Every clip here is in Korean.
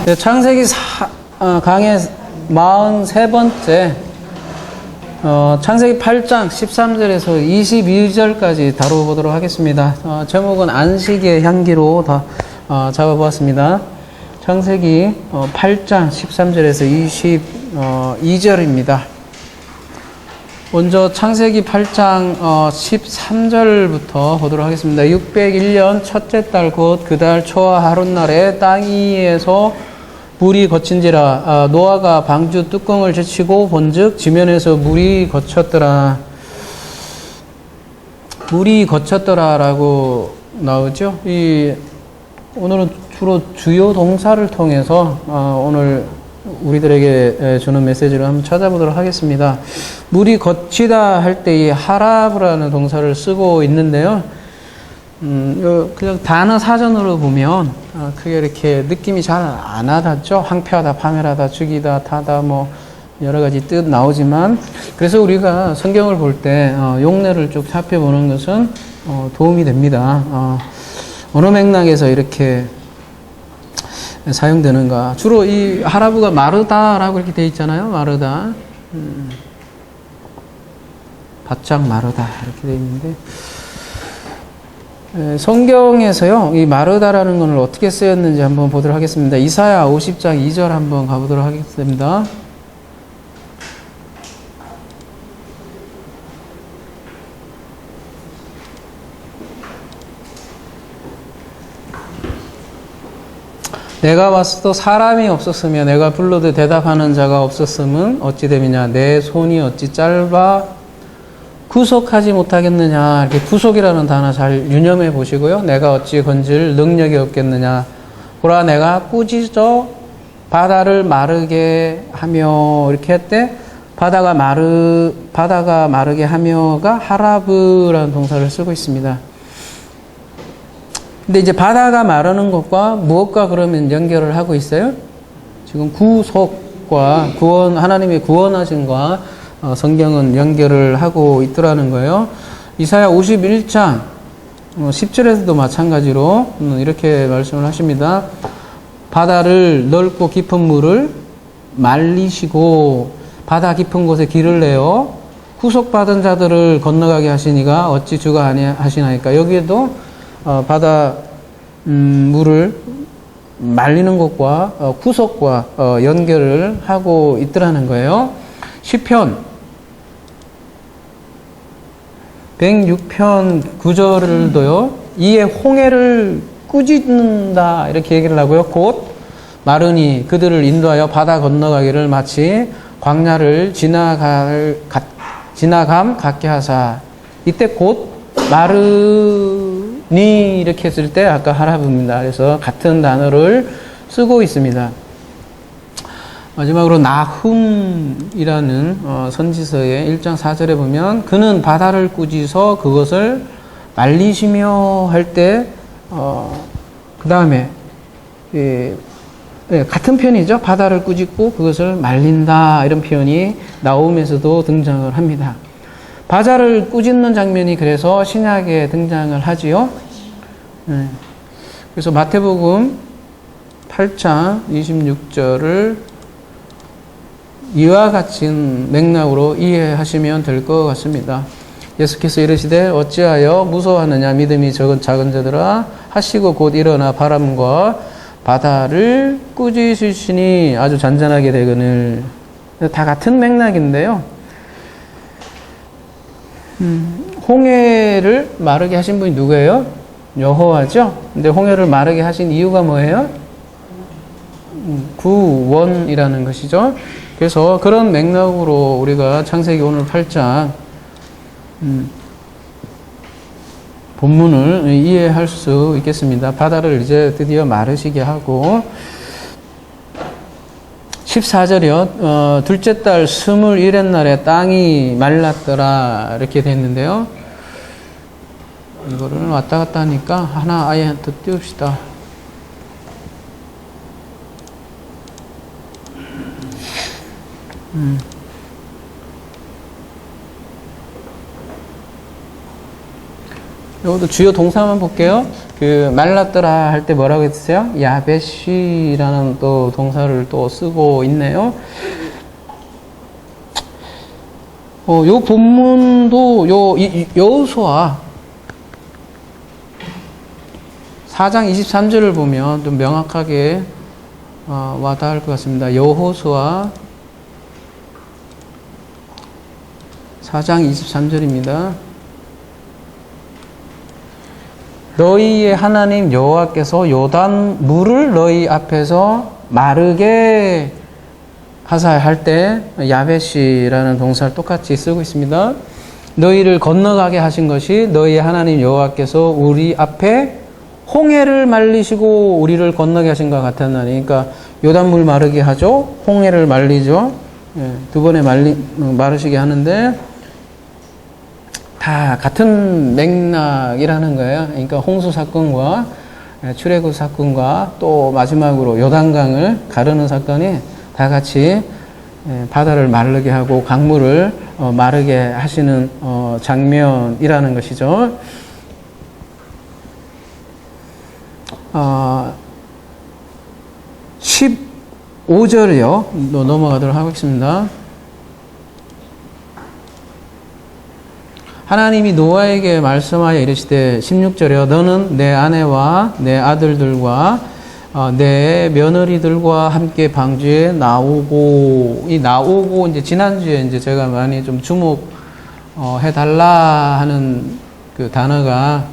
창세기 강의 43번째 창세기 8장 13절에서 22절까지 다뤄보도록 하겠습니다. 제목은 안식의 향기로 잡아보았습니다. 창세기 8장 13절에서 22절입니다. 먼저 창세기 8장 13절부터 보도록 하겠습니다. 601년 첫째 달 곧 그 달 초와 하룻날에 땅 위에서 물이 거친지라. 노아가 방주 뚜껑을 제치고 본즉 지면에서 물이 거쳤더라. 물이 거쳤더라라고 나오죠. 오늘은 주로 주요 동사를 통해서 오늘 우리들에게 주는 메시지를 한번 찾아보도록 하겠습니다. 물이 거치다 할 때 이 하라브라는 동사를 쓰고 있는데요. 그냥 단어 사전으로 보면 그게 이렇게 느낌이 잘 안 와닿죠. 황폐하다, 파멸하다, 죽이다, 타다, 뭐 여러 가지 뜻 나오지만, 그래서 우리가 성경을 볼 때 용례를 쭉 살펴보는 것은 도움이 됩니다. 어느 맥락에서 이렇게 사용되는가. 주로 이 하라브가 마르다라고 이렇게 되어 있잖아요. 마르다. 바짝 마르다 이렇게 되어 있는데, 성경에서요 이 마르다라는 것을 어떻게 쓰였는지 한번 보도록 하겠습니다. 이사야 50장 2절 한번 가보도록 하겠습니다. 내가 왔어도 사람이 없었으며 내가 불러도 대답하는 자가 없었음은 어찌 됨이냐. 내 손이 어찌 짧아 구속하지 못하겠느냐. 이렇게 구속이라는 단어 잘 유념해 보시고요. 내가 어찌 건질 능력이 없겠느냐. 보라 내가 꾸짖어 바다를 마르게 하며, 이렇게 할 때 바다가 마르게 하며가 하라브라는 동사를 쓰고 있습니다. 근데 이제 바다가 마르는 것과 무엇과 그러면 연결을 하고 있어요? 지금 구속과 구원, 하나님의 구원하심과 성경은 연결을 하고 있더라는 거예요. 이사야 51장 10절에서도 마찬가지로 이렇게 말씀을 하십니다. 바다를 넓고 깊은 물을 말리시고 바다 깊은 곳에 길을 내어 구속받은 자들을 건너가게 하시니가 어찌 주가 아니하시나이까. 여기에도 바다 물을 말리는 것과 구속과 연결을 하고 있더라는 거예요. 시편 106편 9절을도요 이에 홍해를 꾸짖는다 이렇게 얘기를 하고요. 곧 마르니 그들을 인도하여 바다 건너가기를 마치 광야를 지나감 같게 하사. 이때 곧 마르니 이렇게 했을 때 아까 하라브입니다. 그래서 같은 단어를 쓰고 있습니다. 마지막으로 나훔이라는 선지서의 1장 4절에 보면 그는 바다를 꾸짖어 그것을 말리시며 할 때 그 다음에 같은 편이죠. 바다를 꾸짖고 그것을 말린다 이런 표현이 나홈에서도 등장을 합니다. 바다를 꾸짖는 장면이 그래서 신약에 등장을 하지요. 그래서 마태복음 8장 26절을 이와 같은 맥락으로 이해하시면 될 것 같습니다. 예수께서 이르시되 어찌하여 무서워하느냐. 믿음이 적은 작은 자들아 하시고 곧 일어나 바람과 바다를 꾸짖으시니 아주 잔잔하게 되거늘. 다 같은 맥락인데요. 홍해를 마르게 하신 분이 누구예요? 여호와죠. 근데 홍해를 마르게 하신 이유가 뭐예요? 구원이라는 것이죠. 그래서 그런 맥락으로 우리가 창세기 오늘 8장 본문을 이해할 수 있겠습니다. 바다를 이제 드디어 마르시게 하고 14절이요. 둘째 달 21의 날에 땅이 말랐더라 이렇게 됐는데요. 이거를 왔다 갔다 하니까 하나 아예 더 띄웁시다. 이것도 주요 동사만 볼게요. 그 말랐더라 할 때 뭐라고 했어요? 야베시라는 또 동사를 또 쓰고 있네요. 요 본문도 여호수아 4장 23절을 보면 좀 명확하게 와닿을 것 같습니다. 여호수아 4장 23절입니다. 너희의 하나님 여호와께서 요단 물을 너희 앞에서 마르게 하사 할 때 야베시라는 동사를 똑같이 쓰고 있습니다. 너희를 건너가게 하신 것이 너희의 하나님 여호와께서 우리 앞에 홍해를 말리시고 우리를 건너게 하신 것 같았나니. 그러니까 요단물 마르게 하죠. 홍해를 말리죠. 두 번에 마르시게 하는데 다 같은 맥락이라는 거예요. 그러니까 홍수 사건과 출애굽 사건과 또 마지막으로 요단강을 가르는 사건이 다 같이 바다를 마르게 하고 강물을 마르게 하시는 장면이라는 것이죠. 15절이요. 넘어가도록 하겠습니다. 하나님이 노아에게 말씀하여 이르시되 16절이요. 너는 내 아내와 내 아들들과 내 며느리들과 함께 방주에 나오고, 이 나오고 이제 지난주에 이제 제가 많이 좀 주목해 달라 하는 그 단어가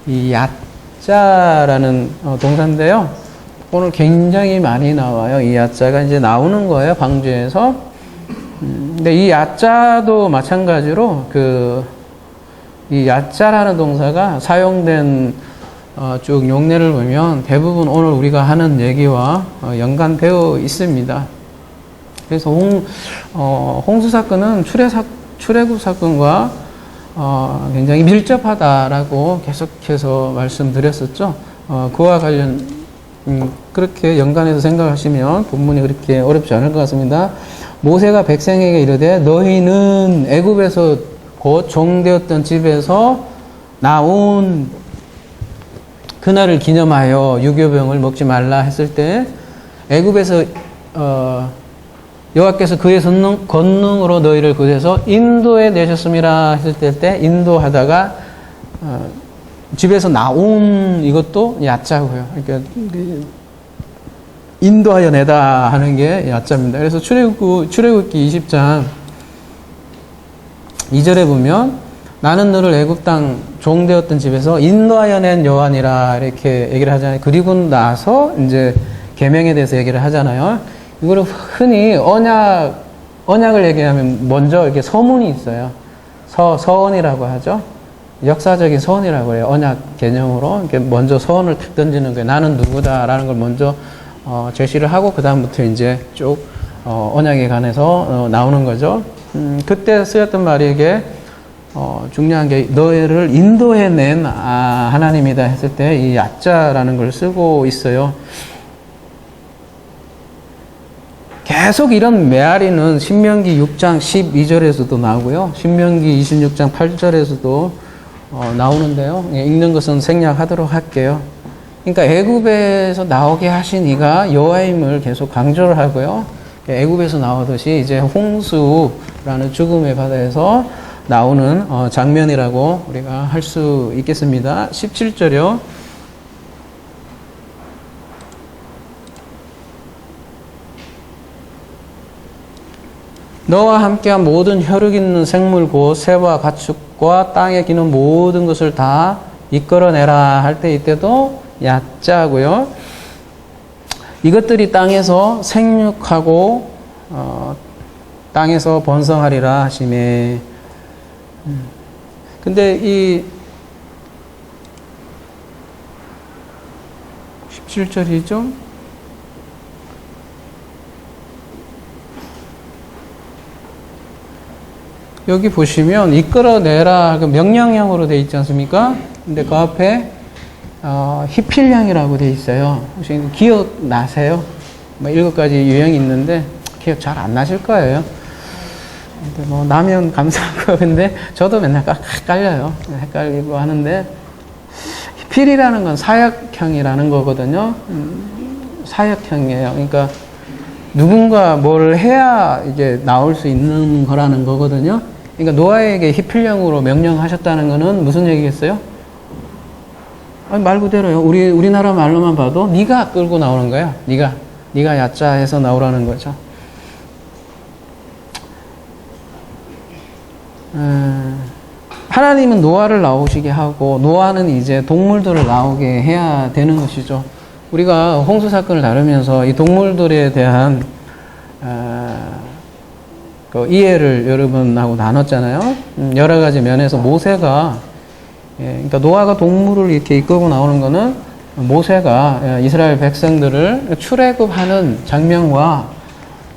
이 야자라는 동사인데요. 오늘 굉장히 많이 나와요. 이 야자가 이제 나오는 거예요. 방주에서. 근데 이 야자도 마찬가지로 이 야자라는 동사가 사용된 쭉 용례를 보면 대부분 오늘 우리가 하는 얘기와 연관되어 있습니다. 그래서 홍수 사건은 출애굽 사건과 굉장히 밀접하다라고 계속해서 말씀드렸었죠. 그와 관련 그렇게 연관해서 생각하시면 본문이 그렇게 어렵지 않을 것 같습니다. 모세가 백성에게 이르되 너희는 애굽에서 곧 종되었던 집에서 나온 그날을 기념하여 유교병을 먹지 말라 했을 때 애굽에서 여호와께서 그의 권능으로 너희를 그에서 인도해 내셨음이라 했을 때 인도하다가 집에서 나온 이것도 야자고요. 그러니까 인도하여 내다 하는 게 야자입니다. 그래서 출애굽기 20장 2절에 보면 나는 너를 애굽 땅 종되었던 집에서 인도하여 낸 여호와니라 이렇게 얘기를 하잖아요. 그리고 나서 이제 계명에 대해서 얘기를 하잖아요. 이거를 흔히 언약을 얘기하면 먼저 이렇게 서문이 있어요. 서언이라고 하죠. 역사적인 서언이라고 해요. 언약 개념으로 이렇게 먼저 서언을 탁 던지는 거예요. 나는 누구다라는 걸 먼저 제시를 하고 그 다음부터 이제 쭉 언약에 관해서 나오는 거죠. 그때 쓰였던 말이 이게 중요한 게 너희를 인도해낸 하나님이다 했을 때 이 야자라는 걸 쓰고 있어요. 계속 이런 메아리는 신명기 6장 12절에서도 나오고요. 신명기 26장 8절에서도 나오는데요. 읽는 것은 생략하도록 할게요. 그러니까 애굽에서 나오게 하신 이가 여호와임을 계속 강조를 하고요. 애굽에서 나오듯이 이제 홍수라는 죽음의 바다에서 나오는 장면이라고 우리가 할 수 있겠습니다. 17절이요. 너와 함께한 모든 혈육 있는 생물 곧 새와 가축과 땅에 기는 모든 것을 다 이끌어내라 할 때 이때도 야자고요. 이것들이 땅에서 생육하고 땅에서 번성하리라 하시매. 근데 이 17절이죠. 여기 보시면 이끌어내라 그 명령형으로 되어 있지 않습니까? 근데 그 앞에 히필령이라고 되어 있어요. 혹시 기억나세요? 뭐 7가지 유형이 있는데 기억 잘 안 나실 거예요. 근데 뭐 나면 감사하고 근데 저도 맨날 헷갈려요. 헷갈리고 하는데 필이라는 건 사역형이라는 거거든요. 사역형이에요. 그러니까 누군가 뭘 해야 이게 나올 수 있는 거라는 거거든요. 그러니까 노아에게 히필령으로 명령하셨다는 거는 무슨 얘기겠어요? 아니, 말 그대로요. 우리나라 말로만 봐도 네가 끌고 나오는 거야. 네가 야자해서 나오라는 거죠. 하나님은 노아를 나오시게 하고 노아는 이제 동물들을 나오게 해야 되는 것이죠. 우리가 홍수 사건을 다루면서 이 동물들에 대한 그 이해를 여러분하고 나눴잖아요. 여러 가지 면에서 모세가 그러니까 노아가 동물을 이렇게 이끌고 나오는 거는 모세가 이스라엘 백성들을 출애굽하는 장면과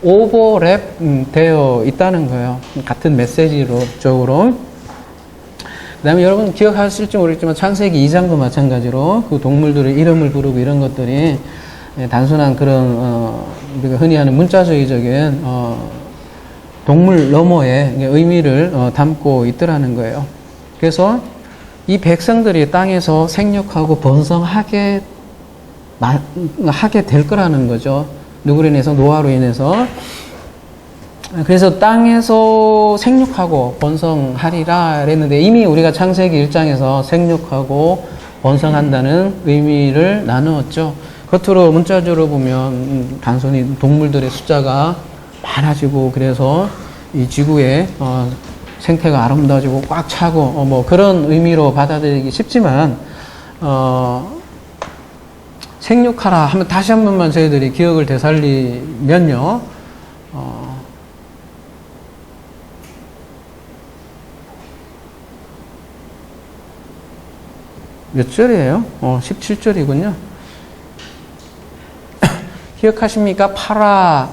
오버랩 되어 있다는 거예요. 같은 메시지적으로. 그 다음에 여러분 기억하실지 모르겠지만 창세기 2장도 마찬가지로 그 동물들의 이름을 부르고 이런 것들이 단순한 그런 우리가 흔히 하는 문자주의적인 동물 너머의 의미를 담고 있더라는 거예요. 그래서 이 백성들이 땅에서 생육하고 번성하게 될 거라는 거죠. 누구로 인해서? 노아로 인해서. 그래서 땅에서 생육하고 번성하리라 그랬는데 이미 우리가 창세기 1장에서 생육하고 번성한다는 의미를 나누었죠. 겉으로 문자적으로 보면 단순히 동물들의 숫자가 많아지고 그래서 이 지구에 생태가 아름다워지고 꽉 차고 뭐 그런 의미로 받아들이기 쉽지만 생육하라 하면 다시 한 번만 저희들이 기억을 되살리면요. 몇 절이에요? 17절이군요. 기억하십니까? 파라,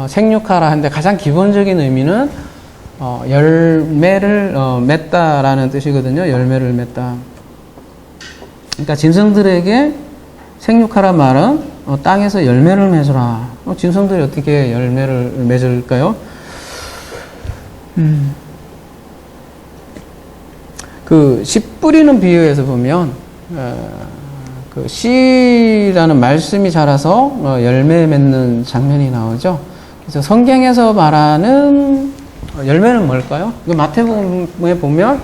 생육하라 하는데 가장 기본적인 의미는 열매를 맺다라는 뜻이거든요. 열매를 맺다. 그러니까 짐승들에게 생육하라 말은 땅에서 열매를 맺으라. 짐승들이 어떻게 열매를 맺을까요? 그 씨 뿌리는 비유에서 보면 그 씨라는 말씀이 자라서 열매 맺는 장면이 나오죠. 그래서 성경에서 말하는 열매는 뭘까요? 그 마태복음에 보면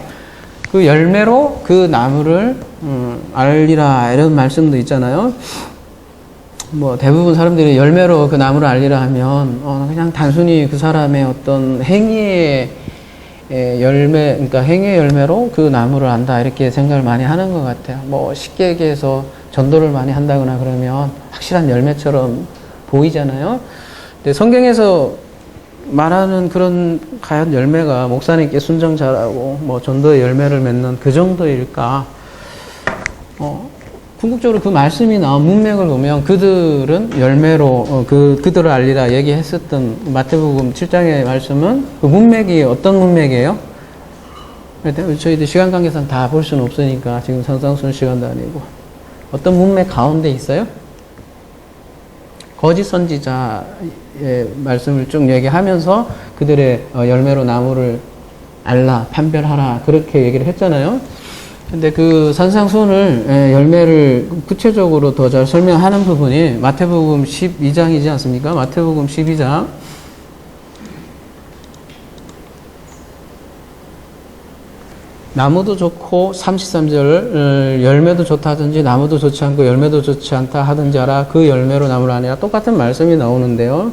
그 열매로 그 나무를 알리라 이런 말씀도 있잖아요. 뭐 대부분 사람들이 열매로 그 나무를 알리라 하면 그냥 단순히 그 사람의 어떤 행위의 열매, 그러니까 행위의 열매로 그 나무를 안다 이렇게 생각을 많이 하는 것 같아요. 뭐 쉽게 얘기해서 전도를 많이 한다거나 그러면 확실한 열매처럼 보이잖아요. 근데 성경에서 말하는 그런 과연 열매가 목사님께 순종 잘하고 뭐 전도의 열매를 맺는 그 정도일까? 궁극적으로 그 말씀이 나온 문맥을 보면 그들은 열매로 그들을 알리라 얘기했었던 마태복음 7장의 말씀은 그 문맥이 어떤 문맥이에요? 저희들 시간 관계상 다 볼 수는 없으니까 지금 산상순 시간도 아니고 어떤 문맥 가운데 있어요? 거짓 선지자의 말씀을 쭉 얘기하면서 그들의 열매로 나무를 알라, 판별하라 그렇게 얘기를 했잖아요. 근데 그 산상순을 열매를 구체적으로 더 잘 설명하는 부분이 마태복음 12장이지 않습니까? 마태복음 12장 나무도 좋고 33절 열매도 좋다 하든지 나무도 좋지 않고 열매도 좋지 않다 하든지 알아 그 열매로 나무를 아니라 똑같은 말씀이 나오는데요.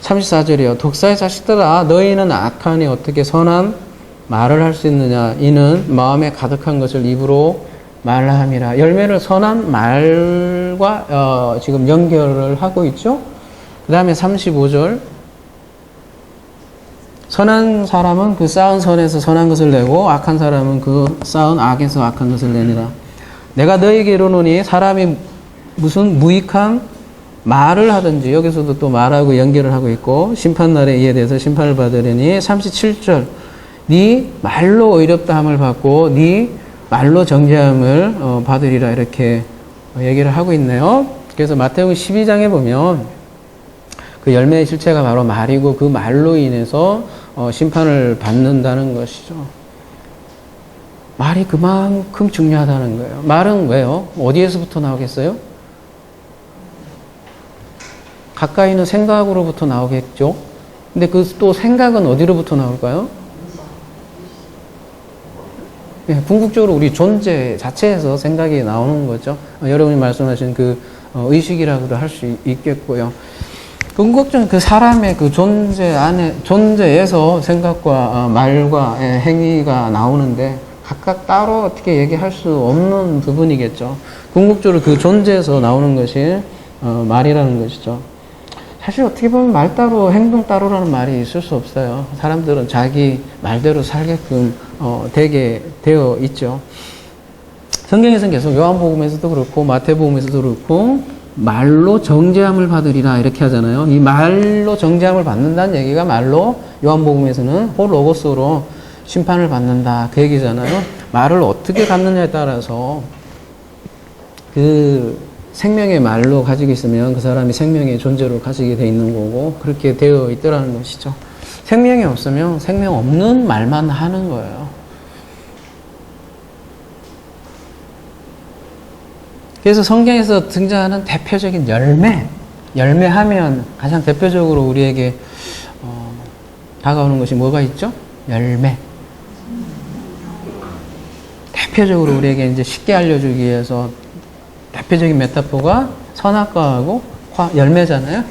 34절이요. 독사의 자식들아 너희는 악하니 어떻게 선한 말을 할 수 있느냐 이는 마음에 가득한 것을 입으로 말라 함이라. 열매를 선한 말과 지금 연결을 하고 있죠. 그 다음에 35절 선한 사람은 그 쌓은 선에서 선한 것을 내고 악한 사람은 그 쌓은 악에서 악한 것을 내니라. 내가 너희에게 이르노니 사람이 무슨 무익한 말을 하든지 여기서도 또 말하고 연결을 하고 있고 심판날에 이에 대해서 심판을 받으려니 37절 네 말로 의롭다함을 받고 네 말로 정죄함을 받으리라 이렇게 얘기를 하고 있네요. 그래서 마태복음 12장에 보면 그 열매의 실체가 바로 말이고 그 말로 인해서 심판을 받는다는 것이죠. 말이 그만큼 중요하다는 거예요. 말은 왜요? 어디에서부터 나오겠어요? 가까이 있는 생각으로부터 나오겠죠? 근데 그 또 생각은 어디로부터 나올까요? 예, 궁극적으로 우리 존재 자체에서 생각이 나오는 거죠. 여러분이 말씀하신 그 의식이라고도 할 수 있겠고요. 궁극적인 그 사람의 그 존재에서 생각과 말과 행위가 나오는데 각각 따로 어떻게 얘기할 수 없는 부분이겠죠. 궁극적으로 그 존재에서 나오는 것이 말이라는 것이죠. 사실 어떻게 보면 말 따로 행동 따로라는 말이 있을 수 없어요. 사람들은 자기 말대로 살게끔 되게 되어 있죠. 성경에서는 계속 요한복음에서도 그렇고 마태복음에서도 그렇고 말로 정죄함을 받으리라 이렇게 하잖아요. 이 말로 정죄함을 받는다는 얘기가 말로 요한복음에서는 홀로고스로 심판을 받는다 그 얘기잖아요. 말을 어떻게 갖느냐에 따라서 그 생명의 말로 가지고 있으면 그 사람이 생명의 존재로 가지게 돼 있는 거고 그렇게 되어 있더라는 것이죠. 생명이 없으면 생명 없는 말만 하는 거예요. 그래서 성경에서 등장하는 대표적인 열매하면 가장 대표적으로 우리에게 다가오는 것이 뭐가 있죠? 열매. 대표적으로 우리에게 이제 쉽게 알려주기 위해서 대표적인 메타포가 선악과하고 열매잖아요.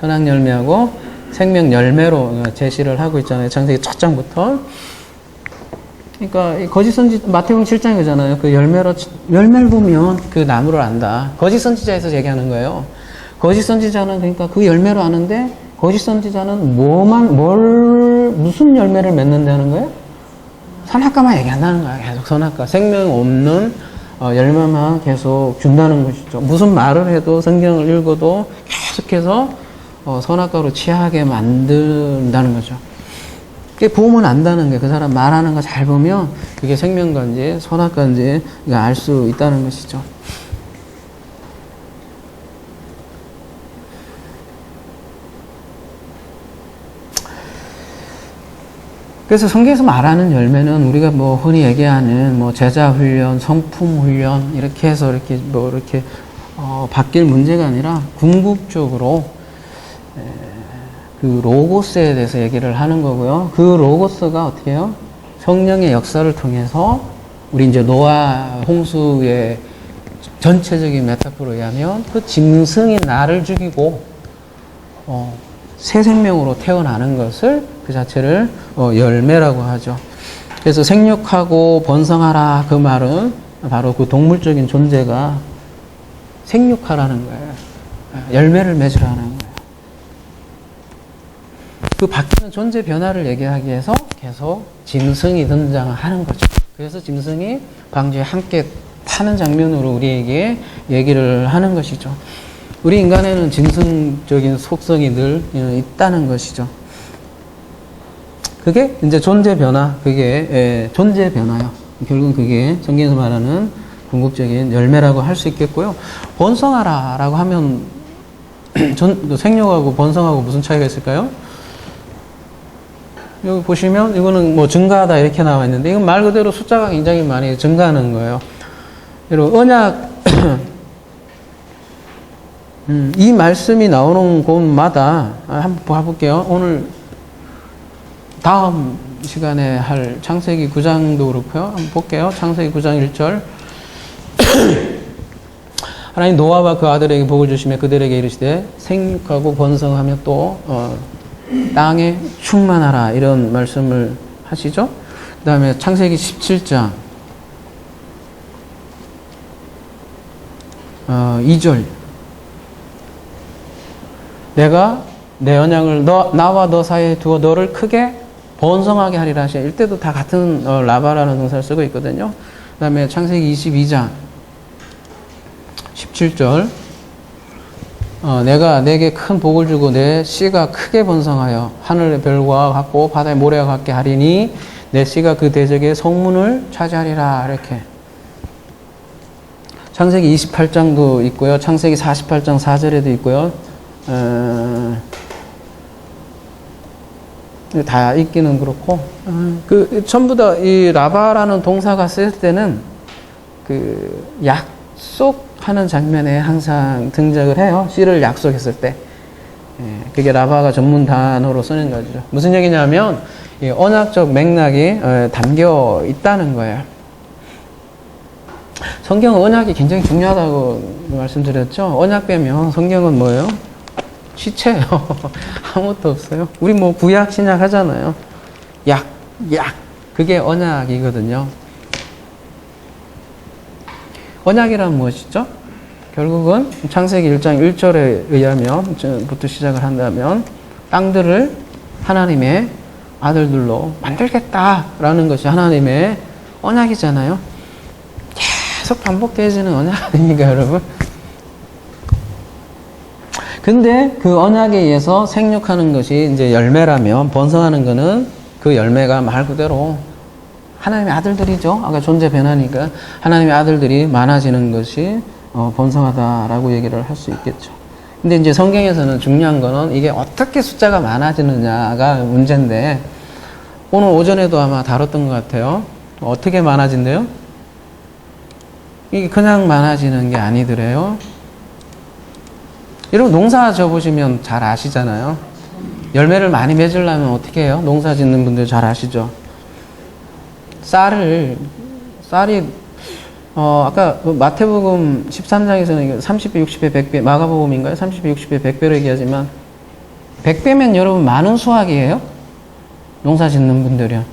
선악 열매하고 생명 열매로 제시를 하고 있잖아요. 창세기 첫 장부터. 그러니까 거짓 선지 마태복음 7장이잖아요. 그 열매를 보면 그 나무를 안다. 거짓 선지자에서 얘기하는 거예요. 거짓 선지자는 그러니까 그 열매로 아는데 거짓 선지자는 무슨 열매를 맺는다는 거예요? 선악과만 얘기한다는 거야. 계속 선악과. 생명 없는 열매만 계속 준다는 것이죠. 무슨 말을 해도 성경을 읽어도 계속해서 선악과로 취하게 만든다는 거죠. 그게 보면 안다는 거예요. 그 사람 말하는 거 잘 보면 그게 생명과인지 선악과인지 알 수 있다는 것이죠. 그래서 성경에서 말하는 열매는 우리가 뭐 흔히 얘기하는 뭐 제자 훈련, 성품 훈련 이렇게 해서 이렇게 바뀔 문제가 아니라 궁극적으로 그 로고스에 대해서 얘기를 하는 거고요. 그 로고스가 어떻게 해요? 성령의 역사를 통해서 우리 이제 노아 홍수의 전체적인 메타포로 의하면 그 짐승이 나를 죽이고 새 생명으로 태어나는 것을 그 자체를 열매라고 하죠. 그래서 생육하고 번성하라 그 말은 바로 그 동물적인 존재가 생육하라는 거예요. 열매를 맺으라는 거예요. 그 바뀌는 존재 변화를 얘기하기 위해서 계속 짐승이 등장하는 거죠. 그래서 짐승이 방주에 함께 타는 장면으로 우리에게 얘기를 하는 것이죠. 우리 인간에는 짐승적인 속성이 늘 있다는 것이죠. 그게 이제 존재 변화, 그게 존재 변화요. 결국은 그게 성경에서 말하는 궁극적인 열매라고 할 수 있겠고요. 번성하라라고 하면 생육하고 번성하고 무슨 차이가 있을까요? 여기 보시면 이거는 뭐 증가하다 이렇게 나와 있는데 이건 말 그대로 숫자가 굉장히 많이 증가하는 거예요. 여러분 언약 이 말씀이 나오는 곳마다 한번 봐볼게요. 오늘 다음 시간에 할 창세기 9장도 그렇고요. 한번 볼게요. 창세기 9장 1절 하나님 노아와 그 아들에게 복을 주시며 그들에게 이르시되 생육하고 번성하며 또 땅에 충만하라 이런 말씀을 하시죠. 그 다음에 창세기 17장 2절 내가 내 언약을 나와 너 사이에 두어 너를 크게 번성하게 하리라 하시죠. 이때도 다 같은 라바라는 동사를 쓰고 있거든요. 그 다음에 창세기 22장 17절 내가 내게 큰 복을 주고 내 씨가 크게 번성하여 하늘의 별과 같고 바다의 모래와 같게 하리니 내 씨가 그 대적의 성문을 차지하리라 이렇게. 창세기 28장도 있고요. 창세기 48장 4절에도 있고요. 다 읽기는 그렇고, 전부 다 이 라바라는 동사가 쓸 때는 그 약속하는 장면에 항상 등장을 해요. 씨를 약속했을 때. 그게 라바가 전문 단어로 쓰는 거죠. 무슨 얘기냐면, 이 언약적 맥락이 담겨 있다는 거예요. 성경은 언약이 굉장히 중요하다고 말씀드렸죠. 언약 빼면 성경은 뭐예요? 시체예요. 아무것도 없어요. 우리 뭐 구약, 신약 하잖아요. 약. 그게 언약이거든요. 언약이란 무엇이죠? 결국은 창세기 1장 1절에 의하면, 부터 시작을 한다면, 땅들을 하나님의 아들들로 만들겠다라는 것이 하나님의 언약이잖아요. 계속 반복되어지는 언약 아닙니까, 여러분? 근데 그 언약에 의해서 생육하는 것이 이제 열매라면, 번성하는 거는 그 열매가 말 그대로 하나님의 아들들이죠. 아까 존재 변화니까 하나님의 아들들이 많아지는 것이 번성하다라고 얘기를 할 수 있겠죠. 근데 이제 성경에서는 중요한 거는 이게 어떻게 숫자가 많아지느냐가 문제인데, 오늘 오전에도 아마 다뤘던 것 같아요. 어떻게 많아진대요? 이게 그냥 많아지는 게 아니더래요. 여러분 농사 져보시면 잘 아시잖아요. 열매를 많이 맺으려면 어떻게 해요? 농사 짓는 분들 잘 아시죠? 쌀이 아까 마태복음 13장에서는 30배, 60배, 100배, 마가복음인가요? 30배, 60배, 100배로 얘기하지만 100배면 여러분 많은 수확이에요? 농사 짓는 분들이요.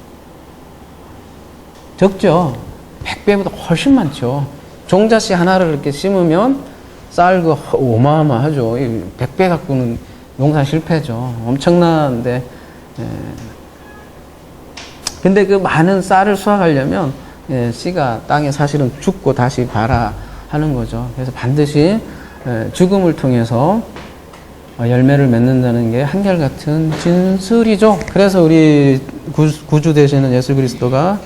적죠? 100배보다 훨씬 많죠. 종자씨 하나를 이렇게 심으면 쌀 그 어마어마하죠. 100배 갖고는 농사 실패죠. 엄청난데. 근데 그 많은 쌀을 수확하려면 씨가 땅에 사실은 죽고 다시 발아 하는 거죠. 그래서 반드시 죽음을 통해서 열매를 맺는다는 게 한결같은 진술이죠. 그래서 우리 구주 되시는 예수 그리스도가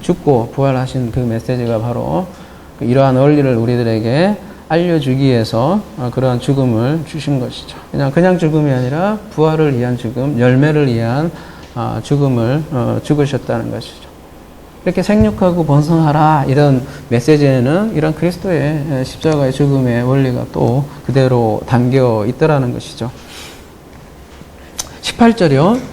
죽고 부활하신 그 메시지가 바로 이러한 원리를 우리들에게 알려주기 위해서 그러한 죽음을 주신 것이죠. 그냥 죽음이 아니라 부활을 위한 죽음, 열매를 위한 죽음을 죽으셨다는 것이죠. 이렇게 생육하고 번성하라 이런 메시지에는 이런 그리스도의 십자가의 죽음의 원리가 또 그대로 담겨 있더라는 것이죠. 18절이요.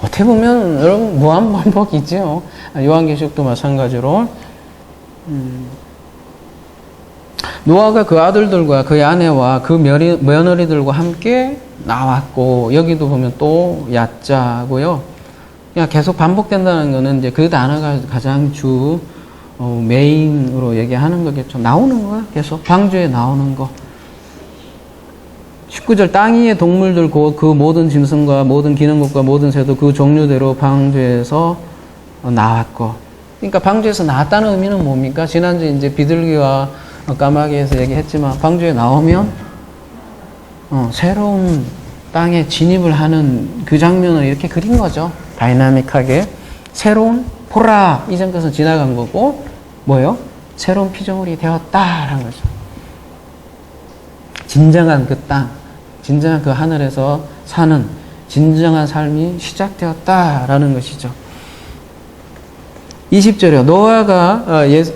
어떻게 보면 여러분 무한반복이죠. 요한계시록도 마찬가지로 노아가 그 아들들과 그의 아내와 그 며느리들과 함께 나왔고, 여기도 보면 또 야자고요. 그냥 계속 반복된다는 거는 이제 그 단어가 가장 메인으로 얘기하는 거겠죠. 나오는 거야. 계속 방주에 나오는 거. 19절 땅 위의 동물들 그 모든 짐승과 모든 기는 것과 모든 새도 그 종류대로 방주에서 나왔고. 그러니까 방주에서 나왔다는 의미는 뭡니까? 지난주 이제 비둘기와 까마귀에서 얘기했지만 방주에 나오면 새로운 땅에 진입을 하는 그 장면을 이렇게 그린 거죠. 다이나믹하게. 새로운 보라 이전 것은 지나간 거고 뭐예요? 새로운 피조물이 되었다라는 거죠. 진정한 그 땅, 진정한 그 하늘에서 사는 진정한 삶이 시작되었다라는 것이죠. 20절이요. 노아가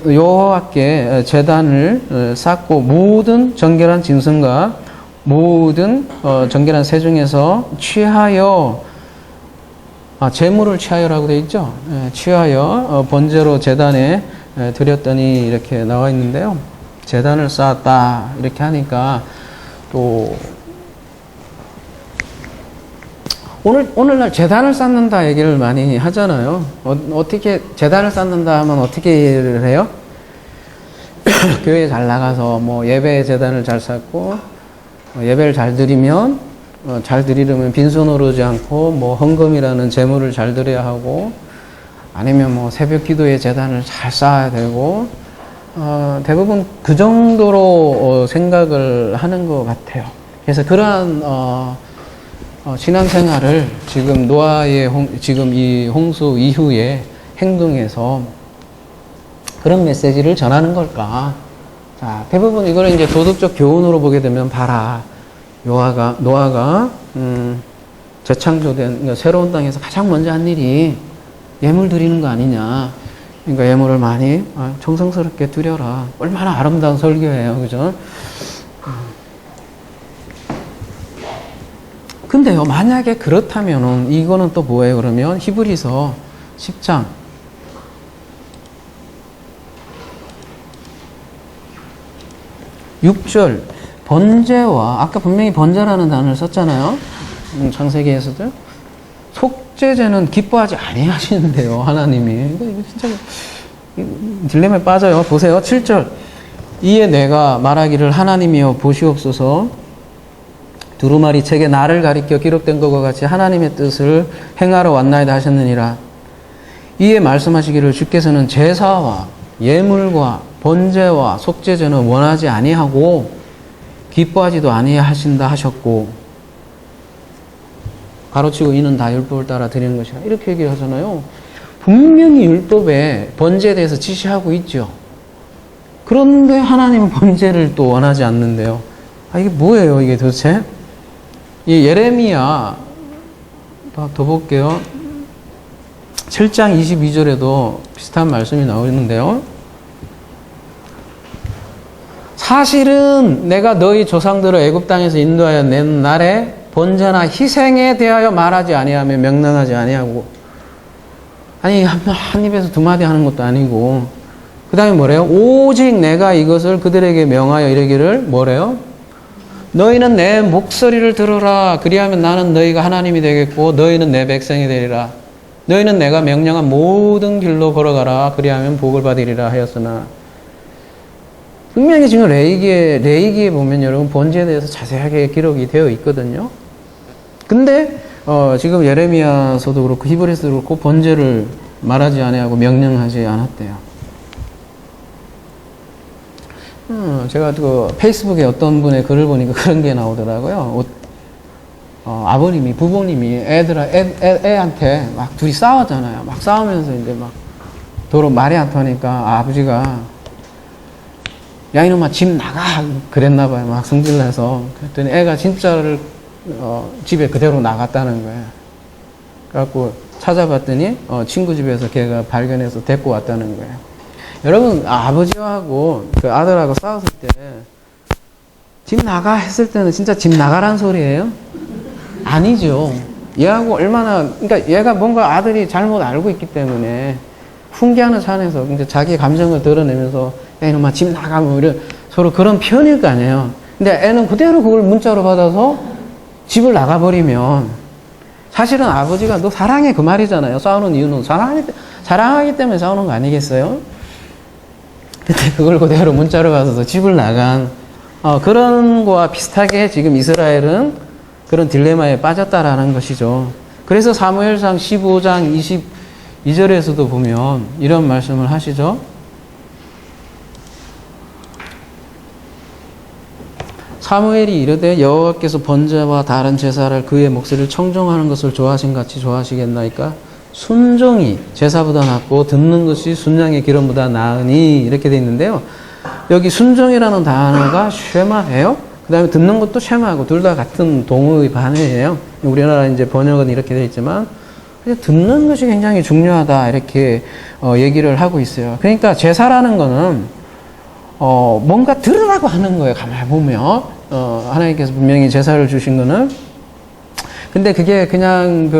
여호와께 제단을 쌓고 모든 정결한 짐승과 모든 정결한 새 중에서 취하여 제물을 취하여라고 되어 있죠. 취하여 번제로 제단에 드렸더니 이렇게 나와 있는데요. 제단을 쌓았다 이렇게 하니까 또 오늘날 제단을 쌓는다 얘기를 많이 하잖아요. 어떻게 제단을 쌓는다 하면 어떻게 이해를 해요? 교회 잘 나가서 뭐 예배 제단을 잘 쌓고 예배를 잘 드리면 잘 드리려면 빈손으로 오지 않고 뭐 헌금이라는 제물을 잘 드려야 하고, 아니면 뭐 새벽 기도의 제단을 잘 쌓아야 되고, 대부분 그 정도로 생각을 하는 것 같아요. 그래서 그러한 신앙생활을 지금 노아의 지금 이 홍수 이후의 행동에서 그런 메시지를 전하는 걸까? 대부분 이거는 이제 도덕적 교훈으로 보게 되면 봐라. 노아가 재창조된 그러니까 새로운 땅에서 가장 먼저 한 일이 예물 드리는 거 아니냐. 그러니까 예물을 많이 정성스럽게 드려라. 얼마나 아름다운 설교예요. 그죠? 근데요, 만약에 그렇다면은 이거는 또 뭐예요? 그러면 히브리서 10장 6절 번제와 아까 분명히 번제라는 단어를 썼잖아요. 창세기에서도 속죄제는 기뻐하지 아니하시는데요. 하나님이 이거 진짜 딜레마에 빠져요. 보세요. 7절 이에 내가 말하기를 하나님이여 보시옵소서 두루마리 책에 나를 가리켜 기록된 것과 같이 하나님의 뜻을 행하러 왔나이다 하셨느니라. 이에 말씀하시기를 주께서는 제사와 예물과 번제와 속죄제는 원하지 아니하고 기뻐하지도 아니하신다 하셨고 가로치고 이는 다 율법을 따라 드리는 것이라 이렇게 얘기하잖아요. 분명히 율법에 번제에 대해서 지시하고 있죠. 그런데 하나님은 번제를 또 원하지 않는데요. 이게 뭐예요 이게 도대체? 이 예레미야 더 볼게요. 7장 22절에도 비슷한 말씀이 나오는데요. 사실은 내가 너희 조상들을 애굽 땅에서 인도하여 낸 날에 번제나 희생에 대하여 말하지 아니하며 명령하지 아니하고 아니 한 입에서 두 마디 하는 것도 아니고 그 다음에 뭐래요? 오직 내가 이것을 그들에게 명하여 이르기를 뭐래요? 너희는 내 목소리를 들어라. 그리하면 나는 너희가 하나님이 되겠고 너희는 내 백성이 되리라. 너희는 내가 명령한 모든 길로 걸어가라. 그리하면 복을 받으리라 하였으나 분명히 지금 레위기에 보면 여러분 번제에 대해서 자세하게 기록이 되어 있거든요. 근데 지금 예레미야서도 그렇고 히브리서도 그렇고 번제를 말하지 아니하고 명령하지 않았대요. 제가 그 페이스북에 어떤 분의 글을 보니까 그런 게 나오더라고요. 부모님이 애한테 막 둘이 싸웠잖아요. 막 싸우면서 이제 막 도로 말이 안 통하니까 아버지가 야 이놈아 집 나가 그랬나 봐요. 막 성질내서 그랬더니 애가 진짜를 집에 그대로 나갔다는 거예요. 그래갖고 찾아봤더니 친구 집에서 걔가 발견해서 데리고 왔다는 거예요. 여러분 아버지하고 그 아들하고 싸웠을 때 집 나가 했을 때는 진짜 집 나가란 소리예요? 아니죠. 얘하고 얼마나 그러니까 얘가 뭔가 아들이 잘못 알고 있기 때문에 훈계하는 산에서 이제 자기 감정을 드러내면서 야 이놈아 집 나가 뭐 이런 서로 그런 표현일 거 아니에요. 근데 애는 그대로 그걸 문자로 받아서 집을 나가버리면 사실은 아버지가 너 사랑해 그 말이잖아요. 싸우는 이유는 사랑하기 때문에 싸우는 거 아니겠어요? 근데 그걸 그대로 문자로 받아서 집을 나간 그런 거와 비슷하게 지금 이스라엘은 그런 딜레마에 빠졌다라는 것이죠. 그래서 사무엘상 15장 22절에서도 보면 이런 말씀을 하시죠. 사무엘이 이르되 여호와께서 번제와 다른 제사를 그의 목소리를 청종하는 것을 좋아하신 같이 좋아하시겠나이까? 순종이 제사보다 낫고 듣는 것이 순양의 기름보다 나으니 이렇게 돼 있는데요. 여기 순종이라는 단어가 쉐마예요. 그 다음에 듣는 것도 쉐마하고 둘 다 같은 동의 반의예요. 우리나라 이제 번역은 이렇게 돼 있지만 듣는 것이 굉장히 중요하다 이렇게 얘기를 하고 있어요. 그러니까 제사라는 거는 뭔가 들으라고 하는 거예요. 가만히 보면 하나님께서 분명히 제사를 주신 거는 근데 그게 그냥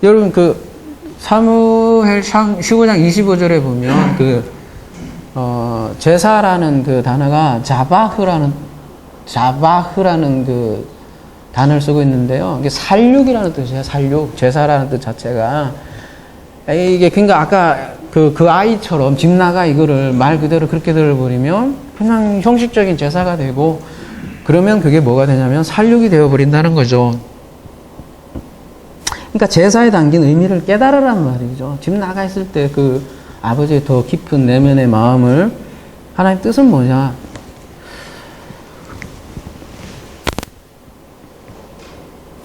여러분 사무엘상 15장 25절에 보면 제사라는 그 단어가 자바흐라는 그 단어를 쓰고 있는데요. 이게 살육이라는 뜻이에요. 살육. 제사라는 뜻 자체가 이게 그러니까 아까 그 아이처럼 집 나가 이거를 말 그대로 그렇게 들어버리면 그냥 형식적인 제사가 되고 그러면 그게 뭐가 되냐면 살육이 되어버린다는 거죠. 그러니까 제사에 담긴 의미를 깨달으라는 말이죠. 집 나가 있을 때 그 아버지의 더 깊은 내면의 마음을 하나님 뜻은 뭐냐?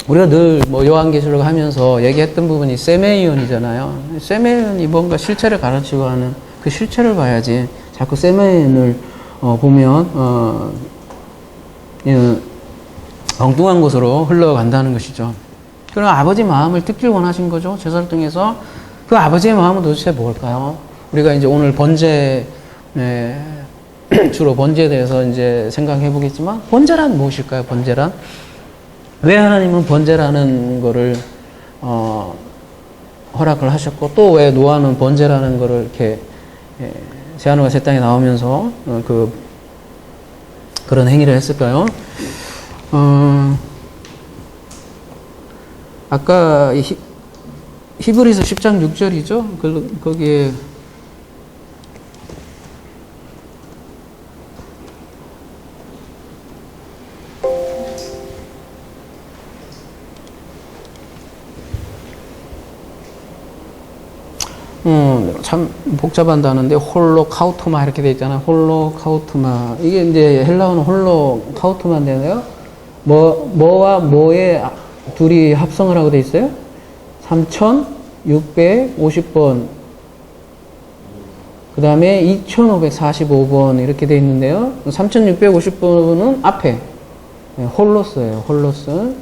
우리가 늘 요한계시록 하면서 얘기했던 부분이 세메이온이잖아요. 세메이온이 뭔가 실체를 가르치고 하는 그 실체를 봐야지 자꾸 세멘을 보면 엉뚱한 곳으로 흘러간다는 것이죠. 그럼 아버지 마음을 듣길 원하신 거죠. 제사를 통해서. 그 아버지의 마음은 도대체 뭘까요? 우리가 이제 오늘 번제, 주로 번제에 대해서 이제 생각해 보겠지만, 번제란 무엇일까요? 번제란? 왜 하나님은 번제라는 거를, 허락을 하셨고, 또 왜 노아는 번제라는 거를 이렇게, 제한우가 새 땅에 나오면서, 그런 행위를 했을까요? 아까 히브리서 10장 6절이죠? 거기에 참 복잡한 단어인데 홀로카우토마 이렇게 돼 있잖아요. 홀로카우토마. 이게 이제 헬라어는 홀로카우토마인데요. 뭐와 뭐의 둘이 합성을 하고 돼 있어요? 3650번. 그 다음에 2545번 이렇게 돼 있는데요. 3650번은 앞에 홀로스예요. 홀로스.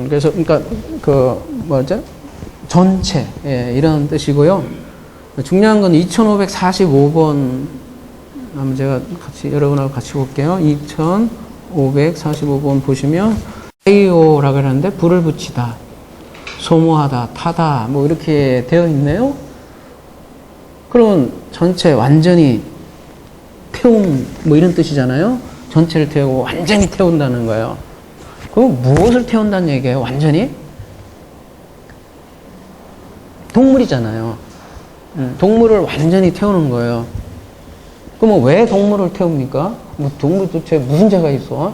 그래서 그러니까 뭐죠? 전체, 이런 뜻이고요. 중요한 건 2545번, 한번 제가 여러분하고 같이 볼게요. 2545번 보시면, 아이오라고 하는데, 불을 붙이다, 소모하다, 타다, 뭐 이렇게 되어 있네요. 그러면 전체 완전히 태움, 뭐 이런 뜻이잖아요. 전체를 태우고 완전히 태운다는 거예요. 그럼 무엇을 태운다는 얘기예요? 완전히? 동물이잖아요. 동물을 완전히 태우는 거예요. 그러면 왜 동물을 태웁니까? 뭐 동물 도대체 무슨 죄가 있어?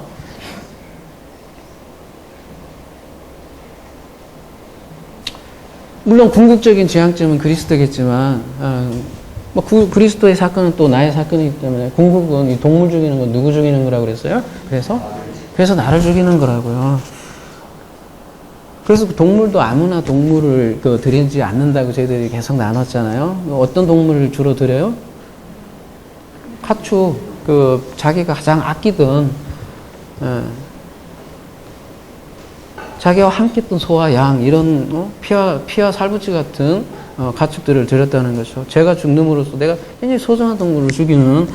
물론 궁극적인 재앙점은 그리스도겠지만, 뭐 그리스도의 사건은 또 나의 사건이기 때문에 궁극은 이 동물 죽이는 건 누구 죽이는 거라고 그랬어요? 그래서 나를 죽이는 거라고요. 그래서 동물도 아무나 동물을 드리지 않는다고 저희들이 계속 나눴잖아요. 어떤 동물을 주로 드려요? 가축, 자기가 가장 아끼던, 자기와 함께 했던 소와 양, 이런, 피와 살붙이 같은, 가축들을 드렸다는 거죠. 제가 죽음으로써 내가 굉장히 소중한 동물을 죽이는,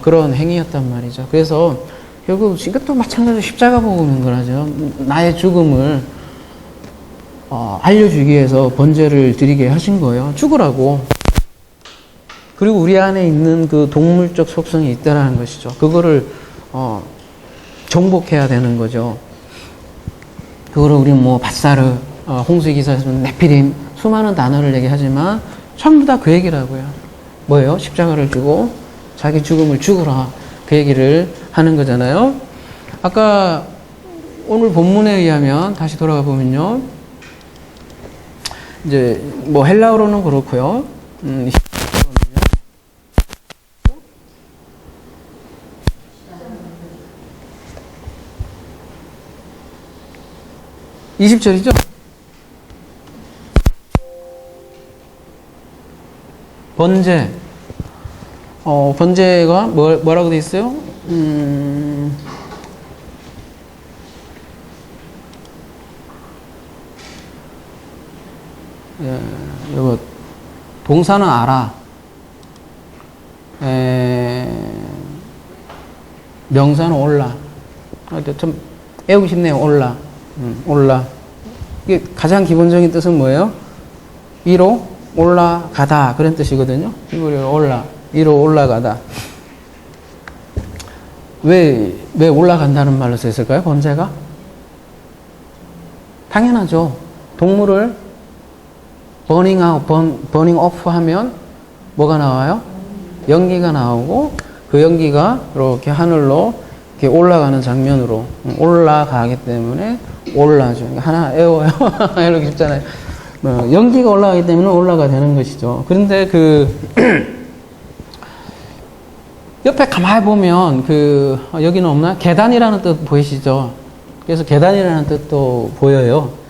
그런 행위였단 말이죠. 그래서 결국 이것도 마찬가지로 십자가 복음인 거라죠. 나의 죽음을, 알려주기 위해서 번제를 드리게 하신 거예요. 죽으라고. 그리고 우리 안에 있는 그 동물적 속성이 있다라는 것이죠. 그거를, 정복해야 되는 거죠. 그거를 우리 밧사르, 홍수의 기사에서는 네피림, 수많은 단어를 얘기하지만, 전부 다 그 얘기라고요. 뭐예요? 십자가를 주고, 자기 죽음을 죽으라. 그 얘기를 하는 거잖아요. 아까, 오늘 본문에 의하면, 다시 돌아가 보면요. 이제 뭐 헬라어로는 그렇고요. 20절이죠? 번제. 번제가 뭐라고 돼 있어요? 이거 동사는 알아. 명사는 올라. 좀 외우기 쉽네요. 올라. 올라. 이게 가장 기본적인 뜻은 뭐예요? 위로 올라가다. 그런 뜻이거든요. 위로 올라가다. 왜 올라간다는 말로 쓰였을까요? 번제가? 당연하죠. 동물을 버닝 오프 하면 뭐가 나와요? 연기가 나오고 그 연기가 이렇게 하늘로 이렇게 올라가는 장면으로 올라가기 때문에 올라죠. 하나 외워요. 이렇게 쉽잖아요. 연기가 올라가기 때문에 올라가 되는 것이죠. 그런데 옆에 가만히 보면 여기는 없나? 계단이라는 뜻 보이시죠? 그래서 계단이라는 뜻도 보여요.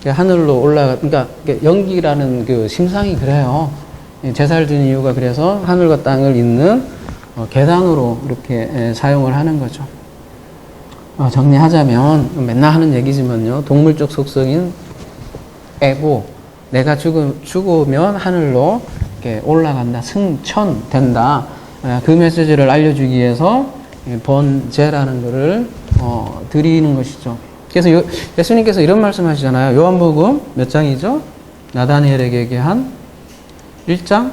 하늘로 올라가, 그러니까 연기라는 심상이 그래요. 제사를 드리는 이유가 그래서 하늘과 땅을 잇는 계단으로 이렇게 사용을 하는 거죠. 정리하자면 맨날 하는 얘기지만요. 동물적 속성인 애고 내가 죽으면 하늘로 이렇게 올라간다, 승천된다. 그 메시지를 알려주기 위해서 번제라는 것을 드리는 것이죠. 그래서 예수님께서 이런 말씀하시잖아요. 요한복음 몇 장이죠? 나다니엘에게 얘기한 1장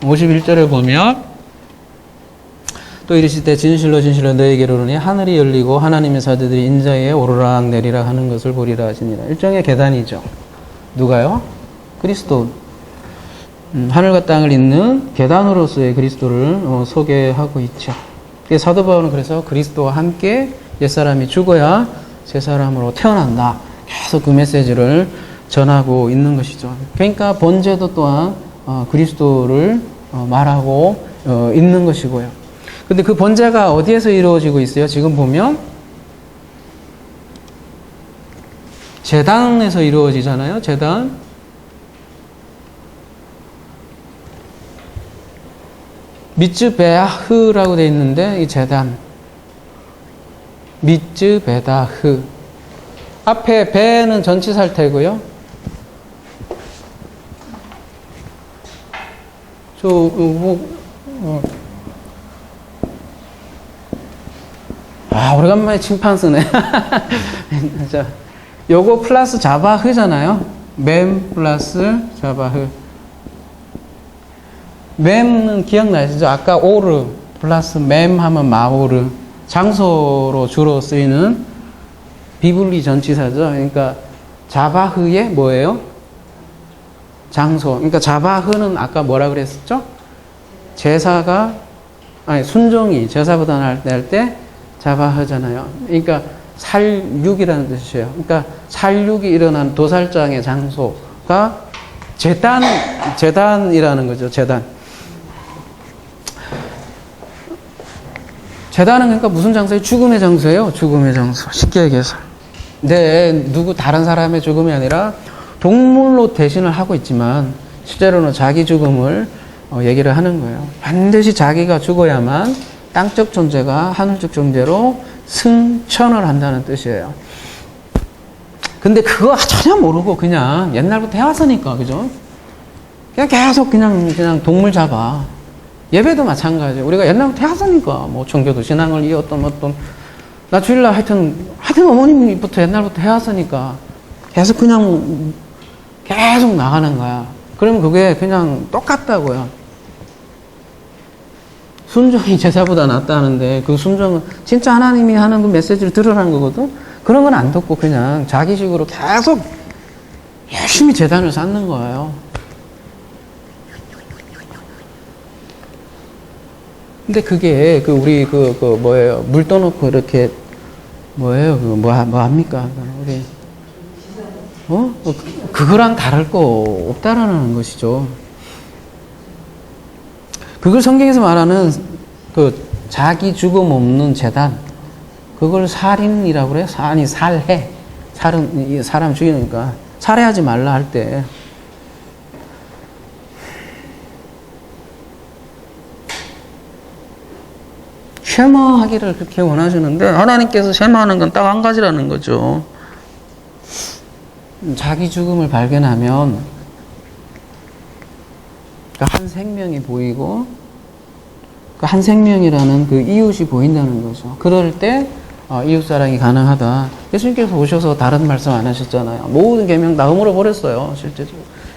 51절을 보면 또 이르시되 진실로 진실로 너희에게로 이르노니 하늘이 열리고 하나님의 사자들이 인자에 오르락 내리락 하는 것을 보리라 하시니라. 일종의 계단이죠. 누가요? 그리스도. 하늘과 땅을 잇는 계단으로서의 그리스도를 소개하고 있죠. 사도 바울은 그래서 그리스도와 함께 옛사람이 죽어야 새사람으로 태어난다. 계속 그 메시지를 전하고 있는 것이죠. 그러니까 번제도 또한 그리스도를 말하고 있는 것이고요. 근데 그 번제가 어디에서 이루어지고 있어요? 지금 보면 제단에서 이루어지잖아요. 제단. 미츠베아흐라고 되어 있는데 이 제단. 미츠베다흐. 앞에 베는 전치사태고요. 오래간만에 침판 쓰네. 자, 요거 플러스 자바흐잖아요. 맴 플러스 자바흐. 맴은 기억나시죠? 아까 오르 플러스 맴 하면 마오르. 장소로 주로 쓰이는 비블리 전치사죠. 그러니까 자바흐의 뭐예요? 장소. 그러니까 자바흐는 아까 뭐라 그랬었죠? 순종이 제사보다 할 때 자바흐잖아요. 그러니까 살육이라는 뜻이에요. 그러니까 살육이 일어난 도살장의 장소가 제단이라는 거죠. 제단. 제단은 그러니까 무슨 장소예요? 죽음의 장소예요. 죽음의 장소. 쉽게 얘기해서. 누구 다른 사람의 죽음이 아니라 동물로 대신을 하고 있지만 실제로는 자기 죽음을 얘기를 하는 거예요. 반드시 자기가 죽어야만 땅적 존재가 하늘적 존재로 승천을 한다는 뜻이에요. 근데 그거 전혀 모르고 그냥 옛날부터 해왔으니까, 그죠? 그냥 계속 그냥 동물 잡아. 예배도 마찬가지예요. 우리가 옛날부터 해왔으니까, 뭐, 종교도 신앙을 이었던, 나 주일날 하여튼 어머님부터 옛날부터 해왔으니까 계속 나가는 거야. 그러면 그게 그냥 똑같다고요. 순종이 제사보다 낫다는데 그 순종은 진짜 하나님이 하는 그 메시지를 들으라는 거거든. 그런 건 안 듣고 그냥 자기식으로 계속 열심히 제단을 쌓는 거예요. 근데 그게 우리 뭐예요? 물 떠놓고 이렇게 뭐예요? 뭐 합니까? 우리 그거랑 다를 거 없다라는 것이죠. 그걸 성경에서 말하는 자기 죽음 없는 제단, 그걸 살인이라고 그래요. 아니, 살해. 살은 사람 죽이니까 살해하지 말라 할 때. 쉐마하기를 그렇게 원하시는데 하나님께서 쉐마하는 건 딱 한 가지라는 거죠. 자기 죽음을 발견하면 한 생명이 보이고 그 한 생명이라는 그 이웃이 보인다는 거죠. 그럴 때 이웃사랑이 가능하다. 예수님께서 오셔서 다른 말씀 안 하셨잖아요. 모든 계명 다 허물어 버렸어요.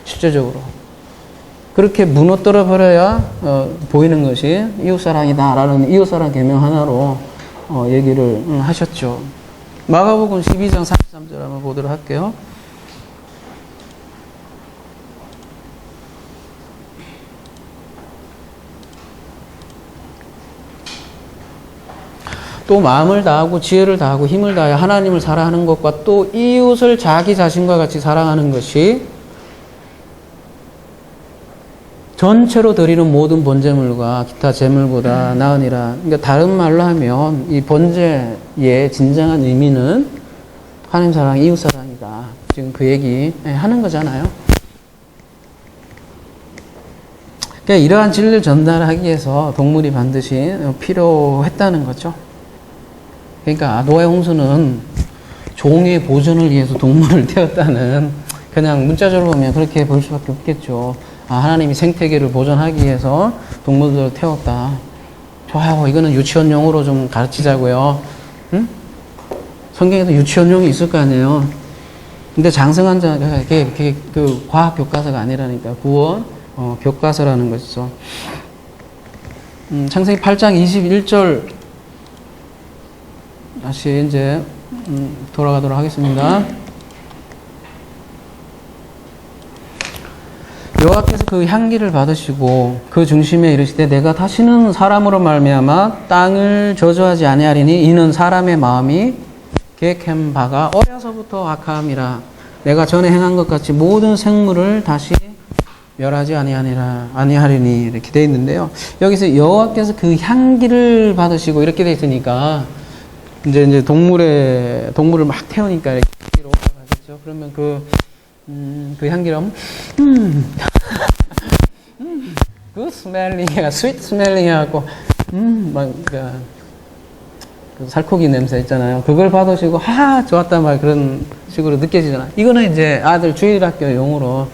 실제적으로. 그렇게 무너뜨려 버려야 보이는 것이 이웃사랑이다라는 이웃사랑 계명 하나로 얘기를 하셨죠. 마가복음 12장 33절 한번 보도록 할게요. 또 마음을 다하고 지혜를 다하고 힘을 다하여 하나님을 사랑하는 것과 또 이웃을 자기 자신과 같이 사랑하는 것이 전체로 드리는 모든 번제물과 기타 제물보다 나으니라. 그러니까 다른 말로 하면 이 번제의 진정한 의미는 하나님 사랑, 이웃 사랑이다. 지금 그 얘기 하는 거잖아요. 그러니까 이러한 진리를 전달하기 위해서 동물이 반드시 필요했다는 거죠. 그러니까 노아의 홍수는 종의 보존을 위해서 동물을 태웠다는, 그냥 문자적으로 보면 그렇게 볼 수밖에 없겠죠. 아, 하나님이 생태계를 보존하기 위해서 동물들을 태웠다. 좋아요. 이거는 유치원용으로 좀 가르치자고요. 응? 성경에도 유치원용이 있을 거 아니에요. 근데 장성한 자가 그게 그 과학 교과서가 아니라니까. 구원 교과서라는 것이죠. 창세기 8장 21절 다시 이제 돌아가도록 하겠습니다. 여호와께서 그 향기를 받으시고 그 중심에 이르시되 내가 다시는 사람으로 말미암아 땅을 저주하지 아니하리니 이는 사람의 마음이 계획한 바가 어려서부터 악함이라. 내가 전에 행한 것 같이 모든 생물을 다시 멸하지 아니하리니 이렇게 되어 있는데요. 여기서 여호와께서 그 향기를 받으시고 이렇게 되어 있으니까 이제 동물을 막 태우니까 이렇게 향기로 올라가겠죠. 그러면 그 향기로 good smelling, sweet smelling 하고 그 살코기 냄새 있잖아요. 그걸 받으시고 좋았다 말 그런 식으로 느껴지잖아. 이거는 이제 아들 주일학교 용어로